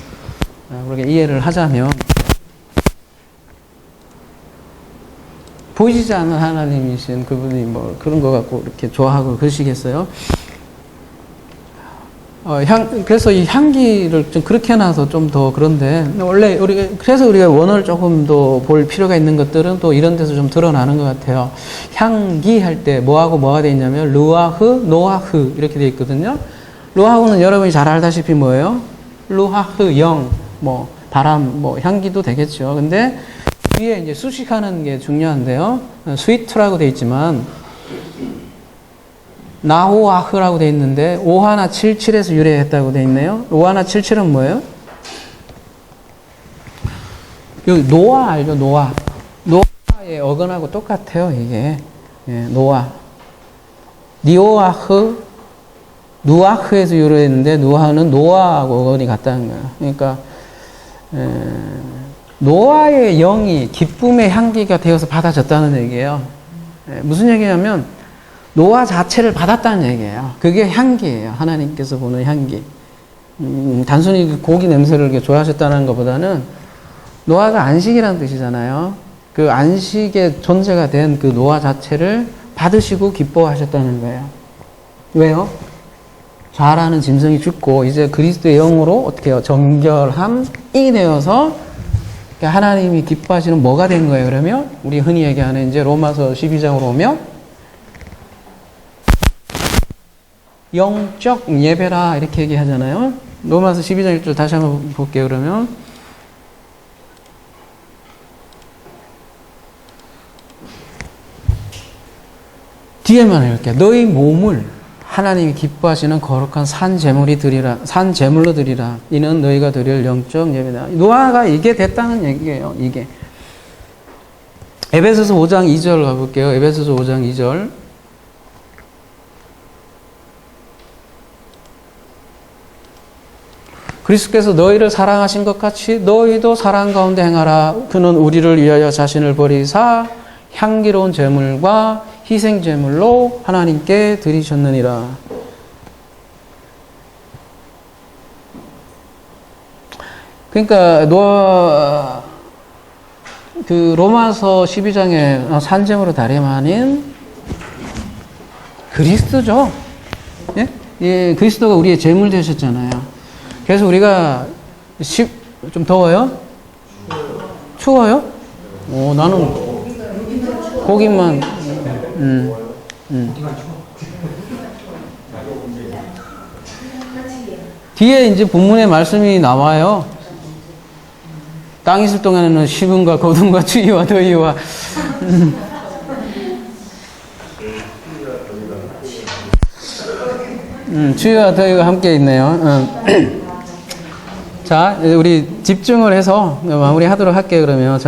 그렇게 이해를 하자면, 보이지 않는 하나님이신 그분이 뭐 그런 거 갖고 이렇게 좋아하고 그러시겠어요? 그래서 이 향기를 좀 그렇게 해놔서 좀 더 그런데, 원래 그래서 우리가 원어를 조금 더 볼 필요가 있는 것들은 또 이런 데서 좀 드러나는 것 같아요. 향기 할 때 뭐하고 뭐가 되어 있냐면, 루아흐, 노아흐 이렇게 되어 있거든요. 루아흐는 여러분이 잘 알다시피 뭐예요? 루아흐, 영, 뭐, 바람, 뭐, 향기도 되겠죠. 근데 뒤에 이제 수식하는 게 중요한데요. 스위트라고 되어 있지만, 나호아흐라고 되어 있는데 오하나 77에서 유래했다고 되어 있네요. 오하나 77은 뭐예요? 여기 노아 알죠? 노아의 어근하고 똑같아요. 이게 노아. 니오아흐, 누아흐에서 유래했는데 누아흐는 노아하고 어근이 같다는 거예요. 그러니까 노아의 영이 기쁨의 향기가 되어서 받아졌다는 얘기예요. 무슨 얘기냐면 노아 자체를 받았다는 얘기예요. 그게 향기예요. 하나님께서 보는 향기. 단순히 고기 냄새를 이렇게 좋아하셨다는 것보다는 노아가 안식이라는 뜻이잖아요. 그 안식의 존재가 된 그 노아 자체를 받으시고 기뻐하셨다는 거예요. 왜요? 자라는 짐승이 죽고 이제 그리스도의 영으로 어떻게 해요? 정결함이 되어서 하나님이 기뻐하시는 뭐가 된 거예요? 그러면 우리 흔히 얘기하는 이제 로마서 12장으로 오면 영적 예배라 이렇게 얘기하잖아요. 로마서 12장 1절 다시 한번 볼게요. 그러면 뒤에만 이렇게 너희 몸을 하나님이 기뻐하시는 거룩한 산 제물로 드리라. 이는 너희가 드릴 영적 예배다. 노아가 이게 됐다는 얘기예요. 이게 에베소서 5장 2절 가볼게요. 에베소서 5장 2절. 그리스도께서 너희를 사랑하신 것 같이 너희도 사랑 가운데 행하라. 그는 우리를 위하여 자신을 버리사 향기로운 제물과 희생 제물로 하나님께 드리셨느니라. 그러니까 그 로마서 12장에 산제물로 다름아닌 그리스도죠. 예? 예, 그리스도가 우리의 제물 되셨잖아요. 그래서 우리가 좀 더워요? 추워요? 나는 고기만. 뒤에 이제 본문의 말씀이 나와요. 땅 있을 동안에는 시분과 거둠과 추위와 더위와 추위와 더위가 함께 있네요. 자, 우리 집중을 해서 마무리하도록 할게요. 그러면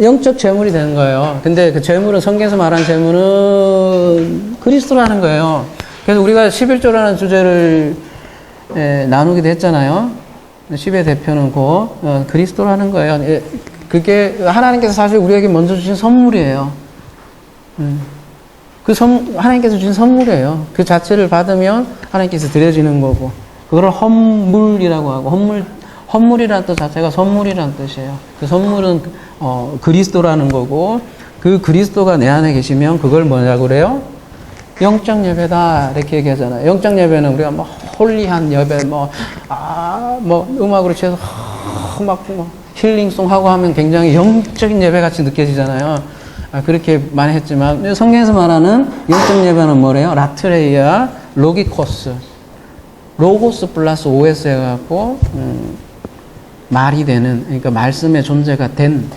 영적 재물이 되는 거예요. 근데 그 재물은 성경에서 말하는 재물은 그리스도라는 거예요. 그래서 우리가 11조라는 주제를 나누기도 했잖아요. 10의 대표는 그리스도라는 거예요. 그게 하나님께서 사실 우리에게 먼저 주신 선물이에요. 하나님께서 주신 선물이에요. 그 자체를 받으면 하나님께서 드려지는 거고, 그거를 헌물이라고 하고, 헌물이라는 뜻 자체가 선물이라는 뜻이에요. 그 선물은 그리스도라는 거고, 그 그리스도가 내 안에 계시면 그걸 뭐냐고 그래요? 영적 예배다 이렇게 얘기하잖아요. 영적 예배는 우리가 뭐 홀리한 예배, 음악으로 취해서 막 힐링송 하고 하면 굉장히 영적인 예배 같이 느껴지잖아요. 그렇게 많이 했지만 성경에서 말하는 영적 예배는 뭐래요? 라트레이아 로기코스, 로고스 플러스 OS 해갖고 말이 되는, 그러니까 말씀의 존재가 된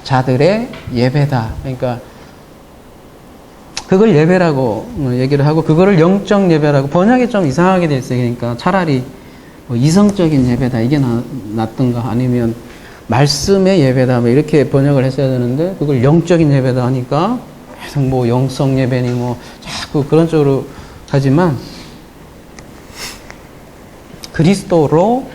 자들의 예배다. 그러니까 그걸 예배라고 얘기를 하고, 그거를 영적 예배라고, 번역이 좀 이상하게 돼 있어요. 그러니까 차라리 이성적인 예배다 이게 낫던가, 아니면 말씀의 예배다 이렇게 번역을 했어야 되는데, 그걸 영적인 예배다 하니까 계속 영성 예배니 자꾸 그런 쪽으로 하지만, 그리스도로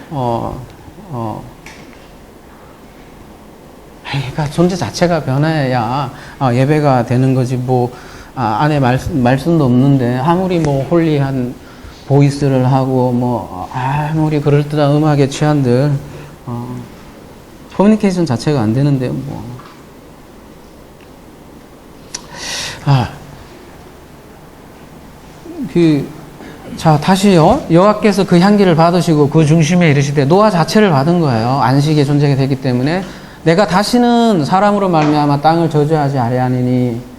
그러니까 존재 자체가 변해야 예배가 되는 거지. 안에 말씀도 없는데 아무리 홀리한 보이스를 하고 아무리 그럴듯한 음악에 취한들 커뮤니케이션 자체가 안 되는데요. 자, 다시요. 여호와께서 그 향기를 받으시고 그 중심에 이르시되, 노아 자체를 받은 거예요. 안식의 존재가 되기 때문에 내가 다시는 사람으로 말미암아 땅을 저주하지 아니하니니.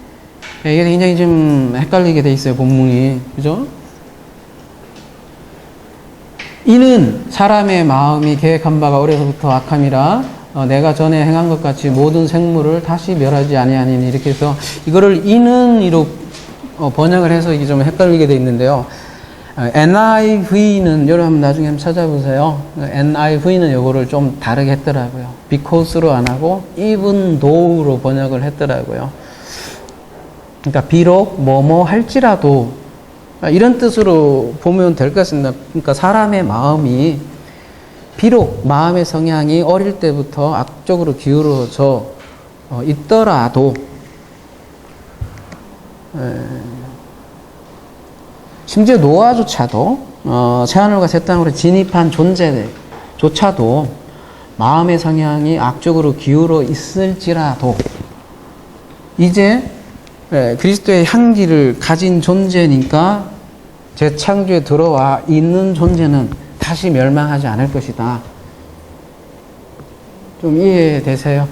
이게 굉장히 좀 헷갈리게 돼 있어요, 본문이. 그죠? 이는 사람의 마음이 계획한 바가 어려서부터 악함이라 내가 전에 행한 것 같이 모든 생물을 다시 멸하지 아니하니니. 이렇게 해서 이거를 이는 이로 번역을 해서 이게 좀 헷갈리게 돼 있는데요. NIV는 여러분 나중에 한번 찾아보세요. NIV는 요거를 좀 다르게 했더라고요. because로 안 하고 even though로 번역을 했더라고요. 그러니까 비록 뭐뭐 할지라도 이런 뜻으로 보면 될 것 같습니다. 그러니까 사람의 마음이 비록 마음의 성향이 어릴 때부터 악적으로 기울어져 있더라도 심지어 노아조차도 새하늘과 새 땅으로 진입한 존재조차도 마음의 성향이 악적으로 기울어 있을지라도 이제 그리스도의 향기를 가진 존재니까 재창조에 들어와 있는 존재는 다시 멸망하지 않을 것이다. 좀 이해되세요?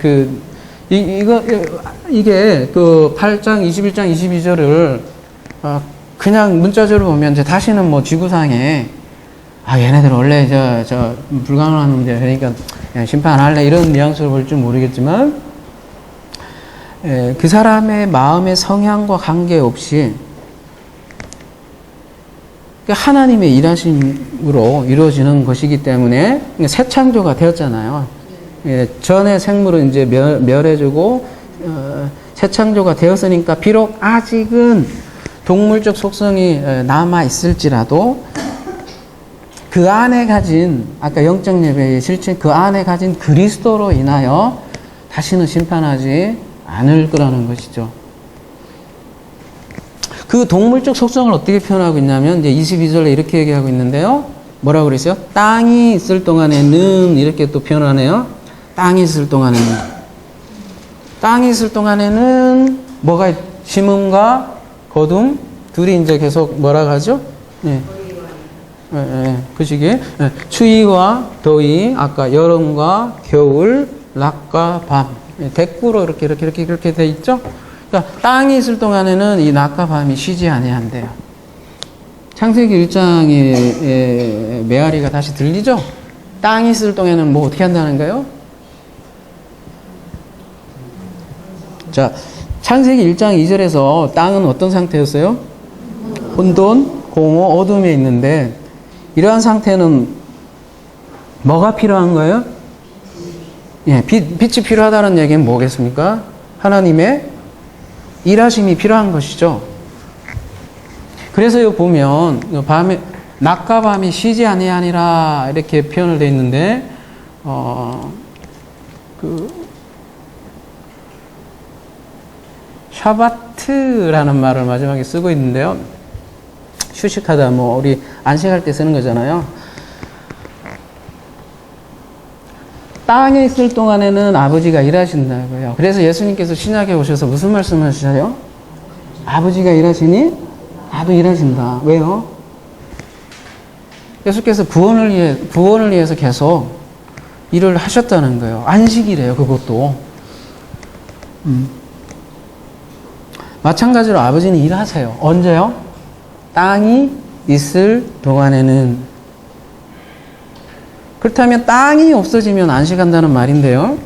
이게 그 8장, 21장, 22절을 그냥 문자적으로 보면 이제 다시는 지구상에 얘네들 원래 불가능한 놈들, 그러니까 그냥 심판 안 할래 이런 뉘앙스로 볼 줄 모르겠지만, 그 사람의 마음의 성향과 관계없이 하나님의 일하심으로 이루어지는 것이기 때문에 새 창조가 되었잖아요. 전의 생물은 이제 멸해주고 새 창조가 되었으니까 비록 아직은 동물적 속성이 남아 있을지라도 그 안에 가진, 아까 영적 예배의 실체, 그 안에 가진 그리스도로 인하여 다시는 심판하지 않을 거라는 것이죠. 그 동물적 속성을 어떻게 표현하고 있냐면 이제 22절에 이렇게 얘기하고 있는데요. 뭐라고 그랬어요? 땅이 있을 동안에는, 이렇게 또 표현하네요. 땅이 있을 동안에는. 땅이 있을 동안에는 뭐가 심음과 거둠 둘이 이제 계속 뭐라고 하죠? 그 시기에 추위와 더위, 아까 여름과 겨울, 낮과 밤, 대꾸로 이렇게 돼 있죠? 그러니까 땅이 있을 동안에는 이 낮과 밤이 쉬지 아니한대요. 창세기 1장의 메아리가 다시 들리죠? 땅이 있을 동안에는 뭐 어떻게 한다는가요? 자, 창세기 1장 2절에서 땅은 어떤 상태였어요? 혼돈, 공허, 어둠에 있는데, 이러한 상태는 뭐가 필요한 거예요? 빛이 필요하다는 얘기는 뭐겠습니까? 하나님의 일하심이 필요한 것이죠. 그래서 보면 밤에 낮과 밤이 쉬지 아니하니라 이렇게 표현을 되어 있는데 샤바트라는 말을 마지막에 쓰고 있는데요. 휴식하다, 뭐 우리 안식할 때 쓰는 거잖아요. 땅에 있을 동안에는 아버지가 일하신다고요. 그래서 예수님께서 신약에 오셔서 무슨 말씀을 하시나요? 아버지가 일하시니 나도 일하신다. 왜요? 예수께서 구원을 위해서 계속 일을 하셨다는 거예요. 안식이래요, 그것도. 마찬가지로 아버지는 일하세요. 언제요? 땅이 있을 동안에는. 그렇다면 땅이 없어지면 안식한다는 말인데요.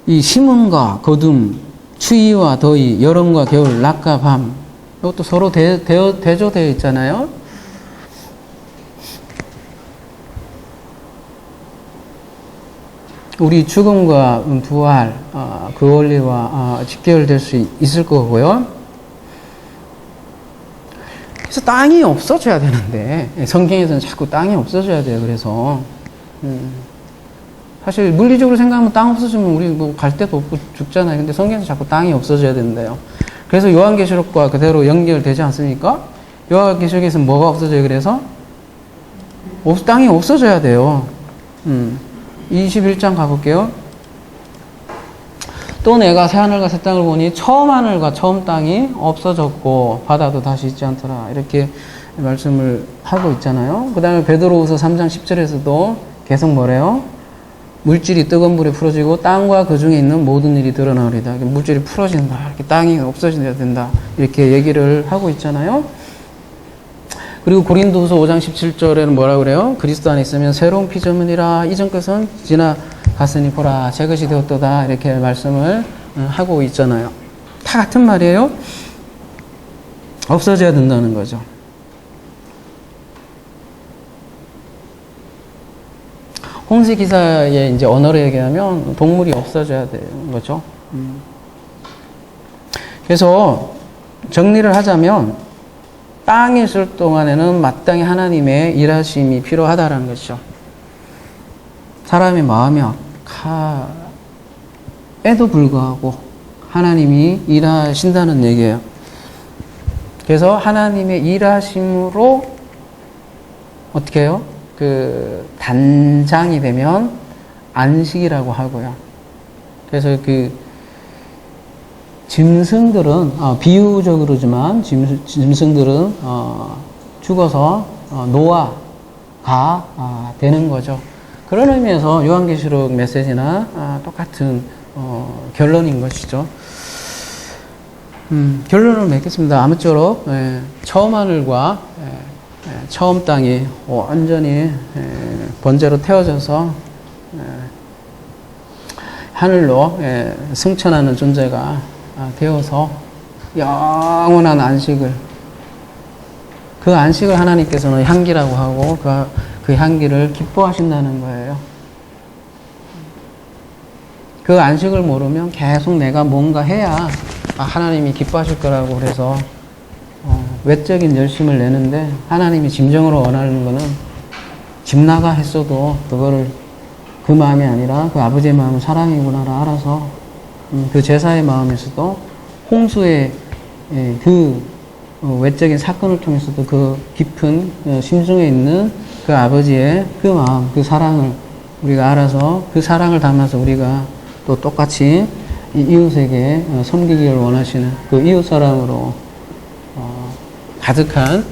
이 심음과 거둠, 추위와 더위, 여름과 겨울, 낮과 밤, 이것도 서로 대조되어 있잖아요. 우리 죽음과 부활, 그 원리와 직결될 수 있을 거고요. 그래서 땅이 없어져야 되는데, 성경에서는 자꾸 땅이 없어져야 돼요. 그래서 사실 물리적으로 생각하면 땅 없어지면 우리 뭐 갈 데도 없고 죽잖아요. 근데 성경에서 자꾸 땅이 없어져야 된대요. 그래서 요한계시록과 그대로 연결되지 않습니까? 요한계시록에서는 뭐가 없어져요? 그래서 땅이 없어져야 돼요. 21장 가볼게요. 또 내가 새하늘과 새 땅을 보니 처음 하늘과 처음 땅이 없어졌고 바다도 다시 있지 않더라. 이렇게 말씀을 하고 있잖아요. 그 다음에 베드로후서 3장 10절에서도 계속 뭐래요? 물질이 뜨거운 불에 풀어지고 땅과 그 중에 있는 모든 일이 드러나리다. 물질이 풀어진다. 이렇게 땅이 없어져야 된다. 이렇게 얘기를 하고 있잖아요. 그리고 고린도후서 5장 17절에는 뭐라 그래요? 그리스도 안에 있으면 새로운 피조물이라 이전 것은 지나갔으니 보라 새 것이 되었도다. 이렇게 말씀을 하고 있잖아요. 다 같은 말이에요. 없어져야 된다는 거죠. 홍수 기사의 이제 언어로 얘기하면 동물이 없어져야 되는 거죠. 그래서 정리를 하자면 땅에 있을 동안에는 마땅히 하나님의 일하심이 필요하다는 것이죠. 사람의 마음이 악함에도 불구하고 하나님이 일하신다는 얘기예요. 그래서 하나님의 일하심으로 어떻게 해요? 그 단장이 되면 안식이라고 하고요. 그래서 그 짐승들은 비유적으로지만 짐승들은 죽어서 노아가 되는 거죠. 그런 의미에서 요한계시록 메시지나 똑같은 결론인 것이죠. 결론을 맺겠습니다. 아무쪼록 처음 하늘과 처음 땅이 완전히 번제로 태워져서 하늘로 승천하는 존재가 되어서 영원한 안식을, 그 안식을 하나님께서는 향기라고 하고 그 향기를 기뻐하신다는 거예요. 그 안식을 모르면 계속 내가 뭔가 해야 하나님이 기뻐하실 거라고 그래서 외적인 열심을 내는데, 하나님이 진정으로 원하는 거는 집 나가 했어도 그거를 그 마음이 아니라 그 아버지의 마음은 사랑이구나를 알아서 그 제사의 마음에서도 홍수의 그 외적인 사건을 통해서도 그 깊은 심중에 있는 그 아버지의 그 마음, 그 사랑을 우리가 알아서 그 사랑을 담아서 우리가 또 똑같이 이웃에게 섬기기를 원하시는 그 이웃 사랑으로 가득한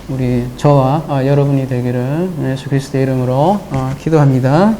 우리 저와 여러분이 되기를 예수 그리스도의 이름으로 기도합니다.